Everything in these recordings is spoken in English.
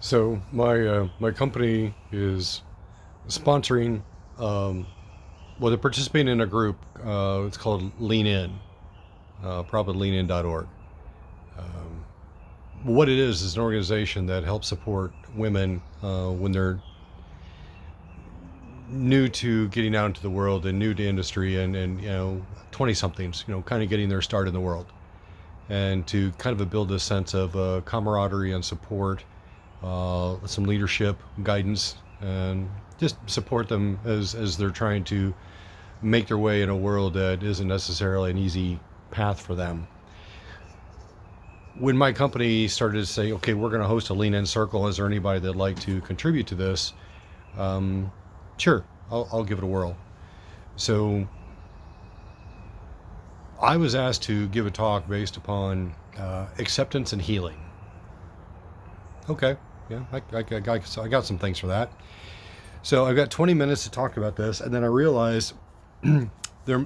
So my company is sponsoring. Um, well, they're participating in a group. It's called Lean In. Probably leanin.org. What it is an organization that helps support women when they're new to getting out into the world and new to industry and 20 somethings, kind of getting their start in the world, and to kind of build this sense of camaraderie and support, some leadership, guidance, and just support them as they're trying to make their way in a world that isn't necessarily an easy path for them. When my company started to say, okay, we're going to host a Lean In Circle, is there anybody that'd like to contribute to this? Sure, I'll give it a whirl. So I was asked to give a talk based upon acceptance and healing. Okay, yeah, I got some things for that. So I've got 20 minutes to talk about this, and then I realized there,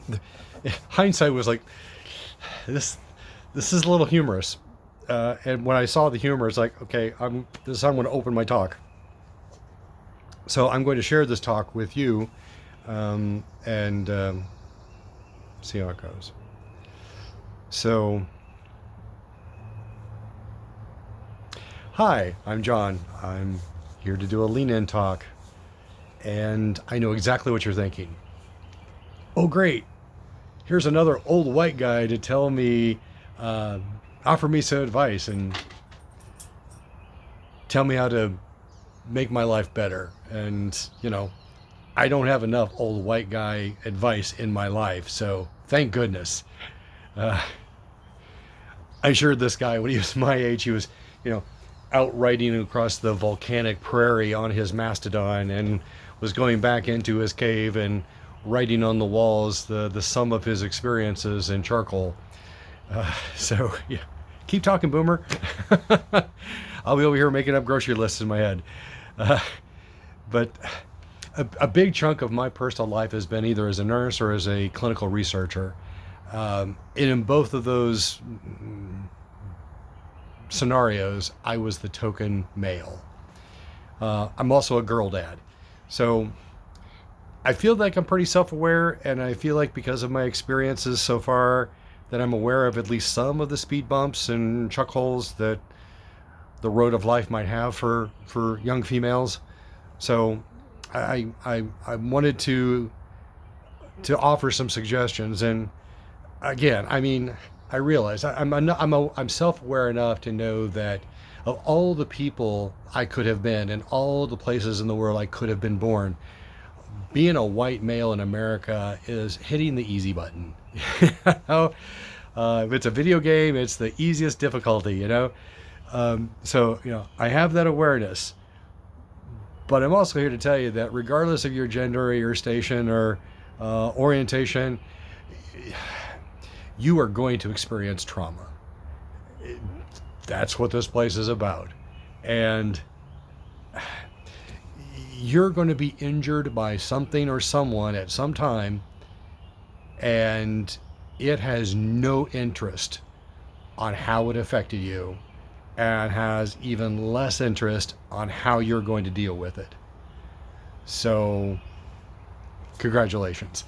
hindsight was like, this is a little humorous. And when I saw the humor, it's like, okay, this is how I'm going to open my talk. So I'm going to share this talk with you, and see how it goes. So, hi, I'm John. I'm here to do a Lean In talk, and I know exactly what you're thinking. Oh, great. Here's another old white guy to tell me, offer me some advice and tell me how to make my life better. And, I don't have enough old white guy advice in my life, so thank goodness. I assured this guy when he was my age, he was, out riding across the volcanic prairie on his mastodon and was going back into his cave and writing on the walls the sum of his experiences in charcoal. So, yeah, keep talking, Boomer. I'll be over here making up grocery lists in my head. But a big chunk of my personal life has been either as a nurse or as a clinical researcher. And in both of those scenarios, I was the token male. I'm also a girl dad. So I feel like I'm pretty self-aware, and I feel like because of my experiences so far that I'm aware of at least some of the speed bumps and chuck holes that the road of life might have for young females. So I wanted to offer some suggestions. And again, I realize I'm self-aware enough to know that of all the people I could have been and all the places in the world I could have been born, being a white male in America is hitting the easy button. If it's a video game, it's the easiest difficulty, So, I have that awareness. But I'm also here to tell you that regardless of your gender or your station or orientation, you are going to experience trauma. That's what this place is about. And you're going to be injured by something or someone at some time, and it has no interest on how it affected you, and has even less interest on how you're going to deal with it. So, congratulations.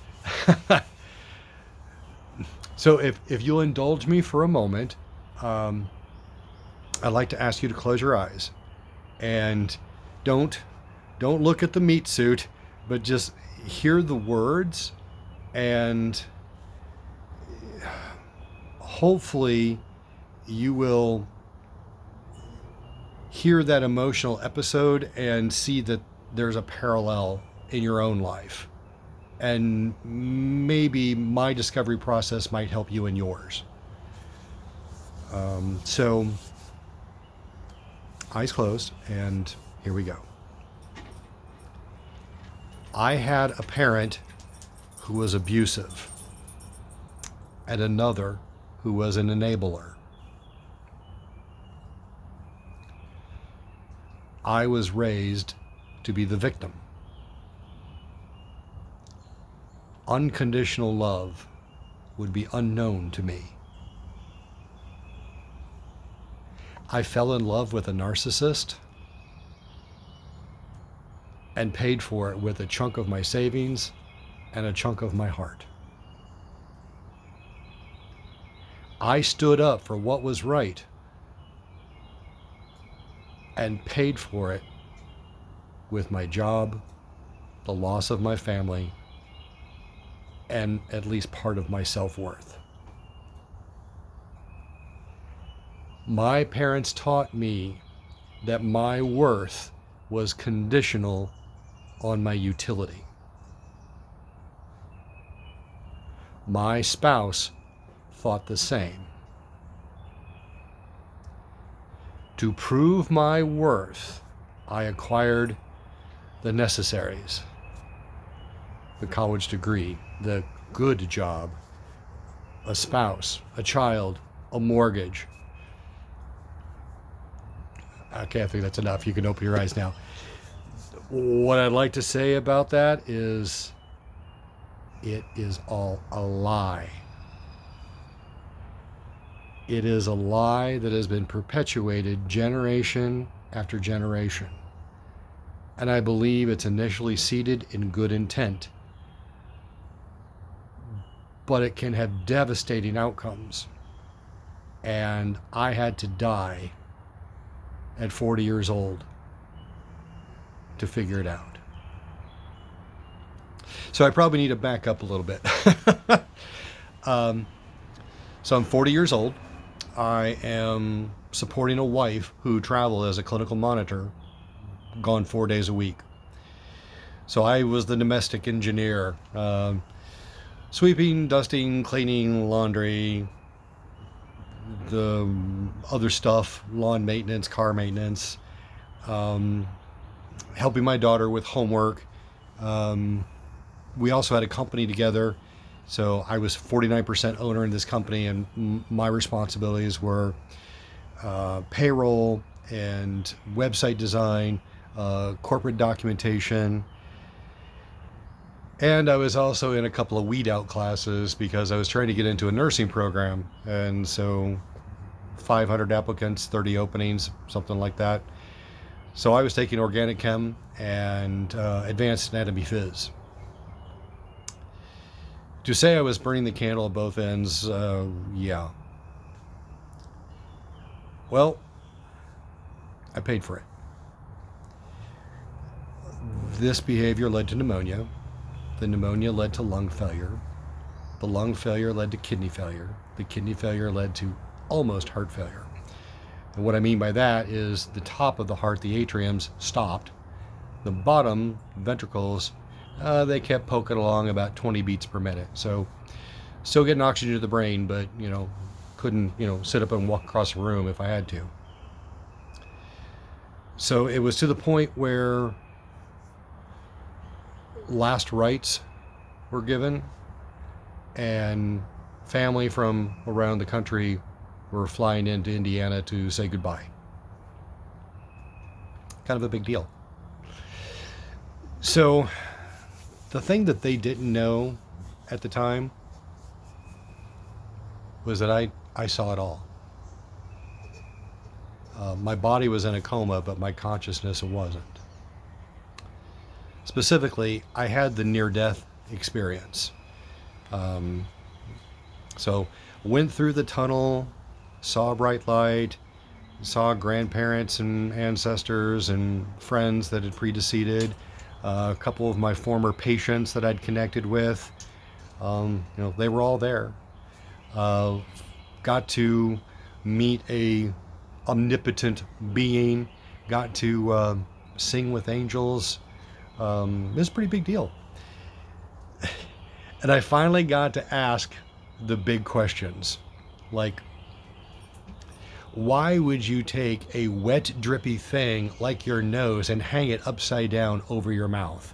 So if you'll indulge me for a moment, I'd like to ask you to close your eyes, and don't look at the meat suit, but just hear the words, and hopefully you will hear that emotional episode and see that there's a parallel in your own life. And maybe my discovery process might help you in yours. So, eyes closed, and here we go. I had a parent who was abusive, and another who was an enabler. I was raised to be the victim. Unconditional love would be unknown to me. I fell in love with a narcissist, and paid for it with a chunk of my savings and a chunk of my heart. I stood up for what was right and paid for it with my job, the loss of my family, and at least part of my self-worth. My parents taught me that my worth was conditional on my utility. My spouse thought the same. To prove my worth, I acquired the necessaries: the college degree, the good job, a spouse, a child, a mortgage. Okay, I think that's enough. You can open your eyes now. What I'd like to say about that is it is all a lie. It is a lie that has been perpetuated generation after generation. And I believe it's initially seeded in good intent, but it can have devastating outcomes. And I had to die at 40 years old to figure it out. So I probably need to back up a little bit. So I'm 40 years old. I am supporting a wife who traveled as a clinical monitor, gone 4 days a week. So I was the domestic engineer, sweeping, dusting, cleaning, laundry, the other stuff, lawn maintenance, car maintenance, helping my daughter with homework. We also had a company together. So I was 49% owner in this company, and my responsibilities were payroll and website design, corporate documentation. And I was also in a couple of weed out classes because I was trying to get into a nursing program. And so 500 applicants, 30 openings, something like that. So I was taking organic chem and advanced anatomy phys. To say I was burning the candle at both ends, yeah. Well, I paid for it. This behavior led to pneumonia. The pneumonia led to lung failure. The lung failure led to kidney failure. The kidney failure led to almost heart failure. And what I mean by that is the top of the heart, the atriums, stopped. The bottom ventricles, they kept poking along about 20 beats per minute. So still getting oxygen to the brain, but, couldn't, sit up and walk across the room if I had to. So it was to the point where last rites were given, and family from around the country were flying into Indiana to say goodbye. Kind of a big deal. So the thing that they didn't know at the time was that I saw it all. My body was in a coma, but my consciousness wasn't. Specifically, I had the near-death experience. So went through the tunnel, saw a bright light, saw grandparents and ancestors and friends that had predeceased, a couple of my former patients that I'd connected with. They were all there. Got to meet a omnipotent being, got to sing with angels. It was a pretty big deal. And I finally got to ask the big questions, like, why would you take a wet, drippy thing like your nose and hang it upside down over your mouth?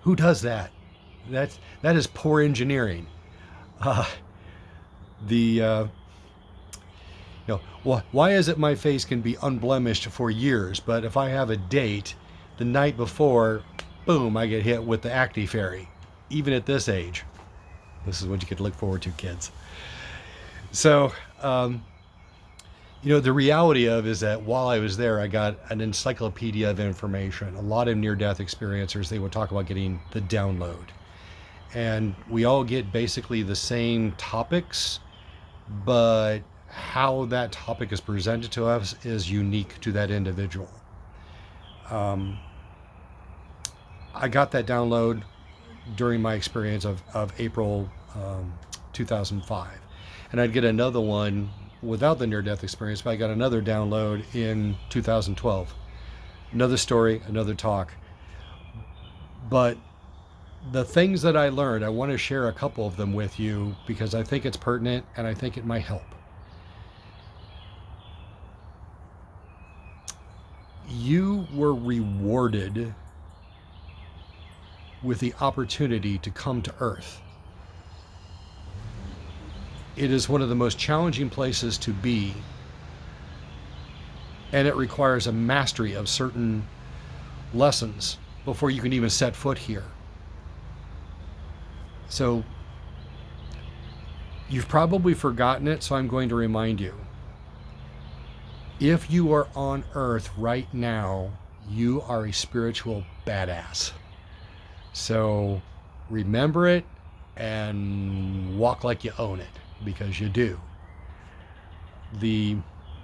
Who does that? That is poor engineering. Why is it my face can be unblemished for years, but if I have a date, the night before, boom, I get hit with the acne fairy, even at this age. This is what you could look forward to, kids. So, The reality of is that while I was there, I got an encyclopedia of information. A lot of near-death experiencers, they would talk about getting the download. And we all get basically the same topics, but how that topic is presented to us is unique to that individual. I got that download during my experience of April 2005. And I'd get another one without the near-death experience, but I got another download in 2012. Another story, another talk. But the things that I learned, I want to share a couple of them with you because I think it's pertinent and I think it might help. You were rewarded with the opportunity to come to Earth. It is one of the most challenging places to be, and it requires a mastery of certain lessons before you can even set foot here. So you've probably forgotten it, so I'm going to remind you. If you are on Earth right now, you are a spiritual badass. So remember it and walk like you own it, because you do. The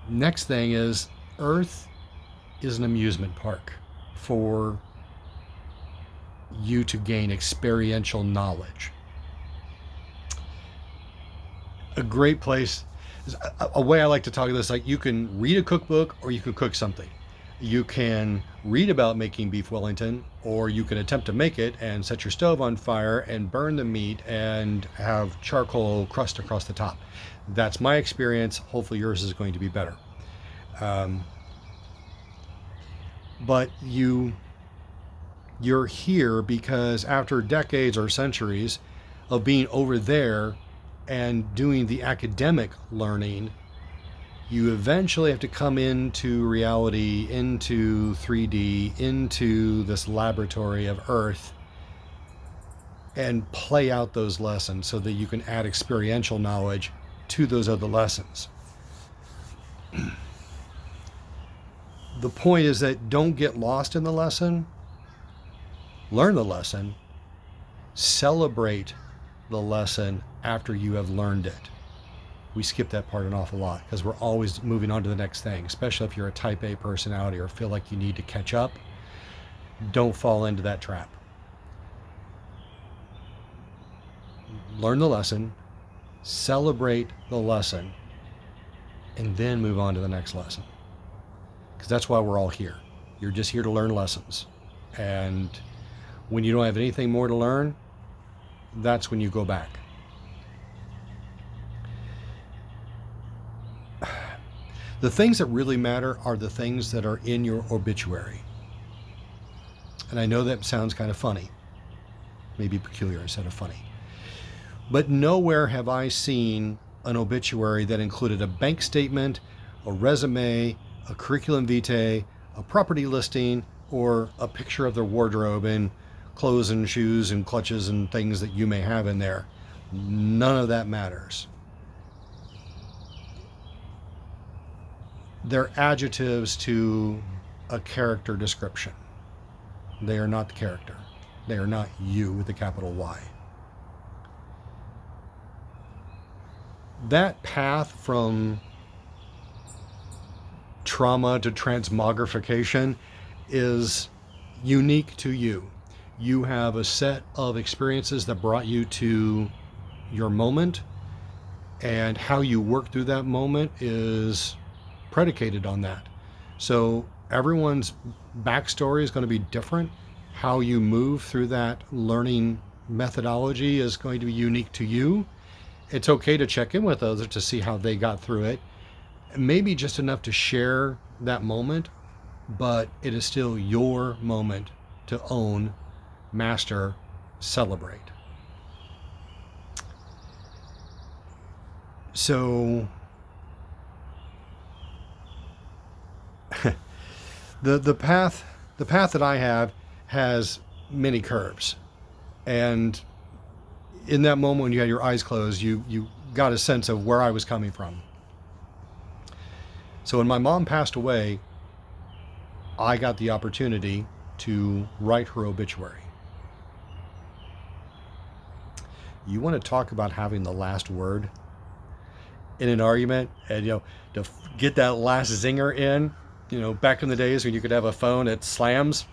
next thing is Earth is an amusement park for you to gain experiential knowledge. A great place, a way I like to talk about this, like you can read a cookbook or you can cook something. You can read about making beef Wellington, or you can attempt to make it and set your stove on fire and burn the meat and have charcoal crust across the top. That's my experience. Hopefully yours is going to be better. But you're here because after decades or centuries of being over there and doing the academic learning, you eventually have to come into reality, into 3D, into this laboratory of Earth, and play out those lessons so that you can add experiential knowledge to those other lessons. The point is that don't get lost in the lesson. Learn the lesson. Celebrate the lesson after you have learned it. We skip that part an awful lot because we're always moving on to the next thing, especially if you're a type A personality or feel like you need to catch up. Don't fall into that trap. Learn the lesson, celebrate the lesson, and then move on to the next lesson. Because that's why we're all here. You're just here to learn lessons. And when you don't have anything more to learn, that's when you go back. The things that really matter are the things that are in your obituary. And I know that sounds kind of funny, maybe peculiar instead of funny. But nowhere have I seen an obituary that included a bank statement, a resume, a curriculum vitae, a property listing, or a picture of their wardrobe and clothes and shoes and clutches and things that you may have in there. None of that matters. They're adjectives to a character description. They are not the character. They are not you with a capital Y. That path from trauma to transmogrification is unique to you. You have a set of experiences that brought you to your moment, and how you work through that moment is predicated on that. So everyone's backstory is going to be different. How you move through that learning methodology is going to be unique to you. It's okay to check in with others to see how they got through it. Maybe just enough to share that moment, but it is still your moment to own, master, celebrate. So the path that I have has many curves, and in that moment when you had your eyes closed, you got a sense of where I was coming from. So when my mom passed away, I got the opportunity to write her obituary. You want to talk about having the last word in an argument, and to get that last zinger in. Back in the days when you could have a phone that slams,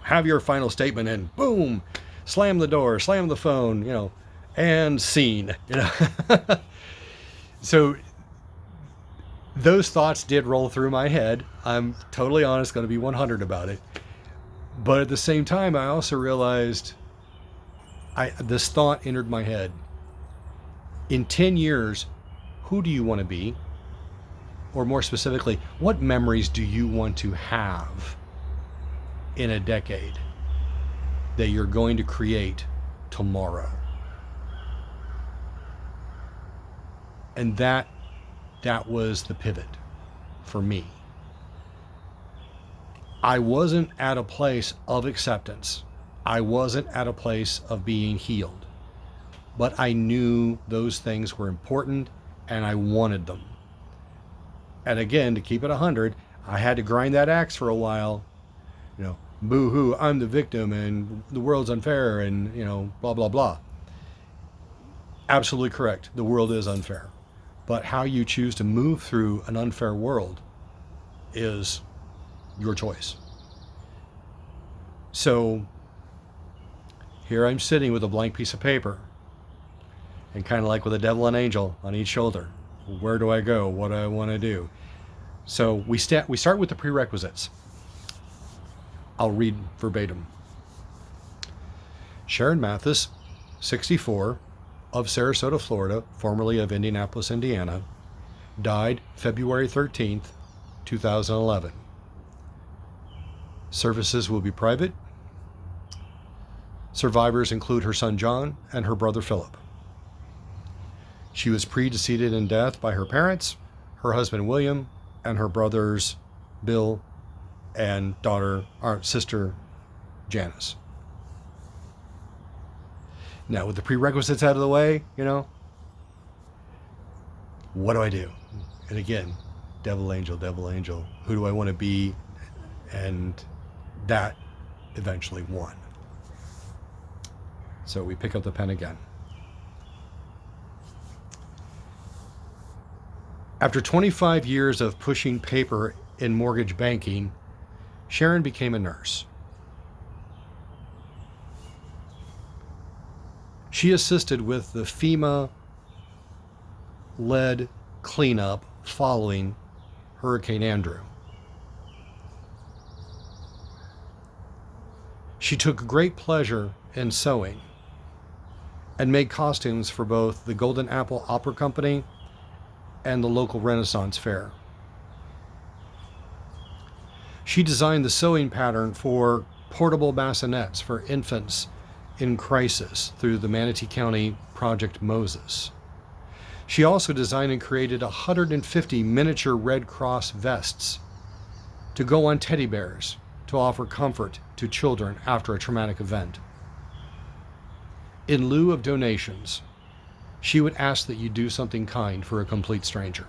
have your final statement and boom, slam the door, slam the phone, and scene. So those thoughts did roll through my head. I'm totally honest, going to be 100 about it. But at the same time, I also realized this thought entered my head. In 10 years, who do you want to be? Or more specifically, what memories do you want to have in a decade that you're going to create tomorrow? And that was the pivot for me. I wasn't at a place of acceptance. I wasn't at a place of being healed. But I knew those things were important and I wanted them. And again, to keep it 100, I had to grind that axe for a while. Boo-hoo, I'm the victim and the world's unfair and, blah, blah, blah. Absolutely correct. The world is unfair. But how you choose to move through an unfair world is your choice. So here I'm sitting with a blank piece of paper and kind of like with a devil and angel on each shoulder. Where do I go? What do I want to do? So we start with the prerequisites. I'll read verbatim. Sharon Mathis, 64, of Sarasota, Florida, formerly of Indianapolis, Indiana, died February 13th, 2011. Services will be private. Survivors include her son John and her brother Philip. She was preceded in death by her parents, her husband William, and her brothers Bill and sister Janice. Now, with the prerequisites out of the way, what do I do? And again, devil, angel, who do I want to be? And that eventually won. So we pick up the pen again. After 25 years of pushing paper in mortgage banking, Sharon became a nurse. She assisted with the FEMA-led cleanup following Hurricane Andrew. She took great pleasure in sewing and made costumes for both the Golden Apple Opera Company and the local Renaissance Fair. She designed the sewing pattern for portable bassinets for infants in crisis through the Manatee County Project Moses. She also designed and created 150 miniature Red Cross vests to go on teddy bears to offer comfort to children after a traumatic event. In lieu of donations, she would ask that you do something kind for a complete stranger.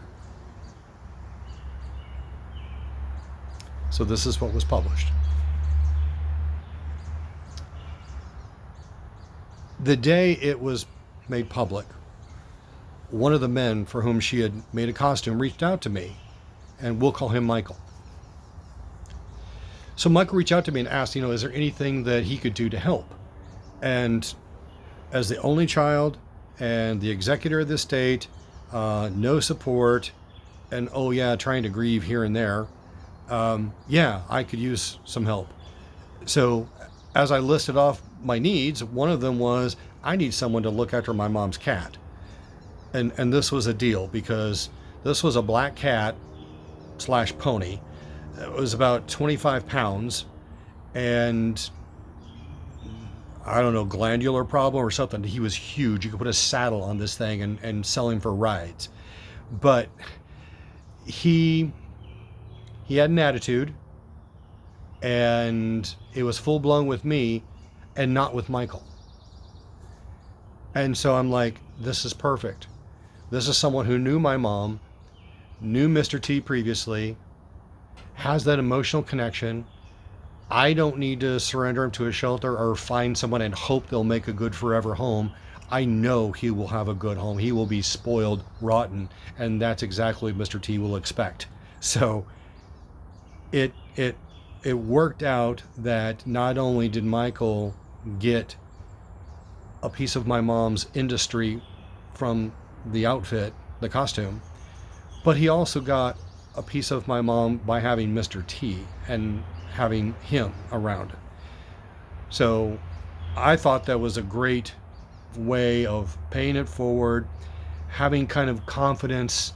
So this is what was published. The day it was made public, one of the men for whom she had made a costume reached out to me, and we'll call him Michael. So Michael reached out to me and asked, is there anything that he could do to help? And as the only child and the executor of the estate, no support, and trying to grieve here and there, I could use some help. So as I listed off my needs, one of them was I need someone to look after my mom's cat. And this was a deal because this was a black cat / pony. It was about 25 pounds and I don't know, glandular problem or something. He was huge. You could put a saddle on this thing and sell him for rides. But he had an attitude, and it was full blown with me and not with Michael. And so I'm like, this is perfect. This is someone who knew my mom, knew Mr. T previously, has that emotional connection. I don't need to surrender him to a shelter or find someone and hope they'll make a good forever home. I know he will have a good home. He will be spoiled rotten, and that's exactly what Mr. T will expect. So it worked out that not only did Michael get a piece of my mom's industry from the outfit, the costume, but he also got a piece of my mom by having Mr. T and having him around. So I thought that was a great way of paying it forward, having kind of confidence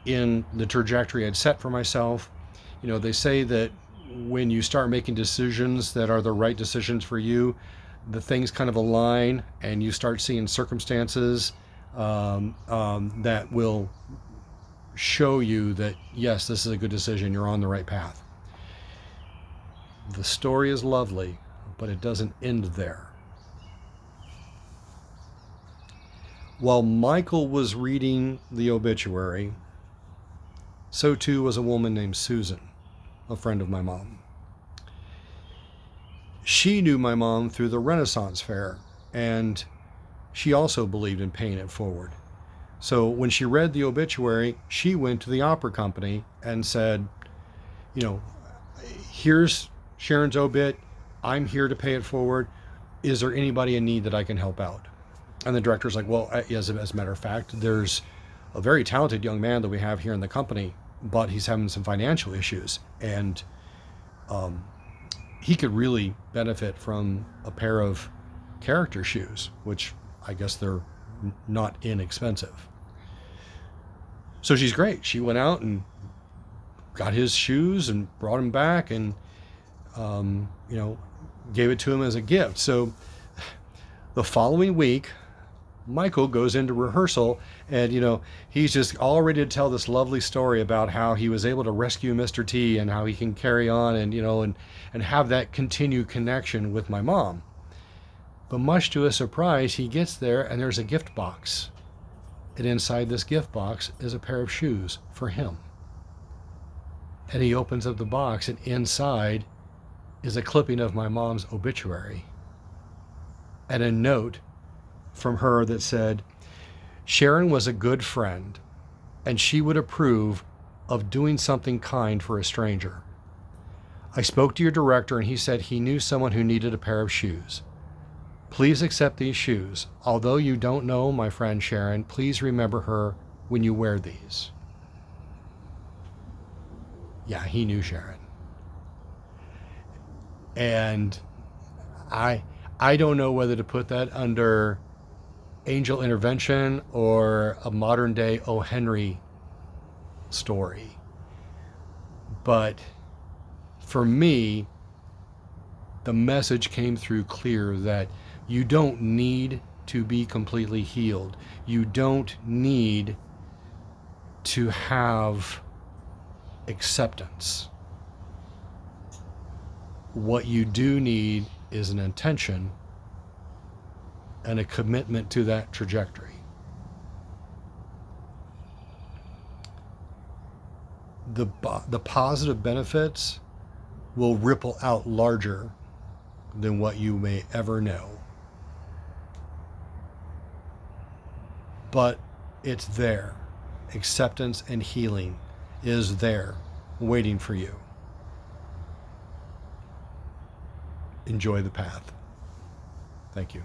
in the trajectory I'd set for myself. You know, they say that when you start making decisions that are the right decisions for you, the things kind of align and you start seeing circumstances that will show you that, yes, this is a good decision, you're on the right path. The story is lovely, but it doesn't end there. While Michael was reading the obituary, so too was a woman named Susan, a friend of my mom. She knew my mom through the Renaissance Fair, and she also believed in paying it forward. So when she read the obituary, she went to the opera company and said, you know, here's Sharon's obit. I'm here to pay it forward. Is there anybody in need that I can help out? And the director's like, well, as a matter of fact, there's a very talented young man that we have here in the company, but he's having some financial issues. And he could really benefit from a pair of character shoes, which I guess they're not inexpensive. So she's great. She went out and got his shoes and brought him back and, gave it to him as a gift. So the following week, Michael goes into rehearsal and, he's just all ready to tell this lovely story about how he was able to rescue Mr. T and how he can carry on and have that continued connection with my mom. But much to his surprise, he gets there and there's a gift box. And inside this gift box is a pair of shoes for him. And he opens up the box and inside is a clipping of my mom's obituary and a note from her that said, Sharon was a good friend and she would approve of doing something kind for a stranger. I spoke to your director and he said he knew someone who needed a pair of shoes. Please accept these shoes. Although you don't know my friend Sharon, please remember her when you wear these. Yeah, he knew Sharon. And I don't know whether to put that under angel intervention or a modern day O. Henry story. But for me, the message came through clear that you don't need to be completely healed. You don't need to have acceptance. What you do need is an intention and a commitment to that trajectory. The positive benefits will ripple out larger than what you may ever know. But it's there. Acceptance and healing is there, waiting for you. Enjoy the path. Thank you.